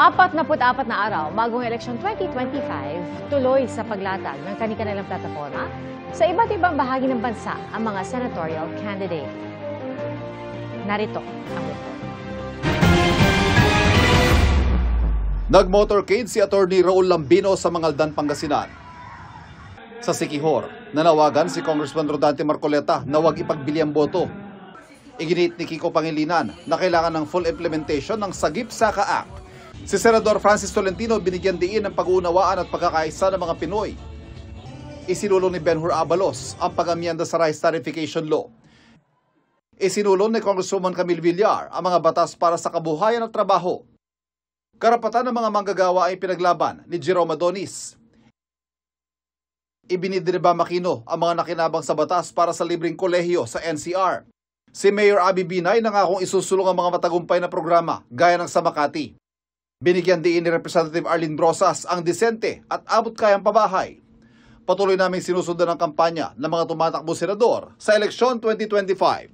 44 na araw bagong eleksyon 2025, tuloy sa paglatag ng kani-kanilang plataforma sa iba't ibang bahagi ng bansa ang mga senatorial candidate. Narito ang report. Nag-motorcade si Atty. Raul Lambino sa Mangaldan, Pangasinan. Sa Siquijor, nanawagan si Congressman Rodante Marcoleta na huwag ipagbili ang boto. Iginit ni Kiko Pangilinan na kailangan ng full implementation ng Sagip-Saka Act. Si Senador Francis Tolentino binigyan diin ng pag-uunawaan at pagkakaisa ng mga Pinoy. Isinulong ni Benhur Abalos ang pag-amyenda sa rice tarification law. Isinulong ni Congresswoman Camille Villar ang mga batas para sa kabuhayan at trabaho. Karapatan ng mga manggagawa ay pinaglaban ni Jerome Adonis. Ibinidiriba Makino ang mga nakinabang sa batas para sa libreng kolehiyo sa NCR. Si Mayor Abby Binay nangakong isusulong ang mga matagumpay na programa gaya ng sa Makati. Binigyan diin ni Representative Arlene Brosas ang disente at abot kayang pabahay. Patuloy naming sinusundan ang kampanya ng mga tumatakbo senador sa eleksyon 2025.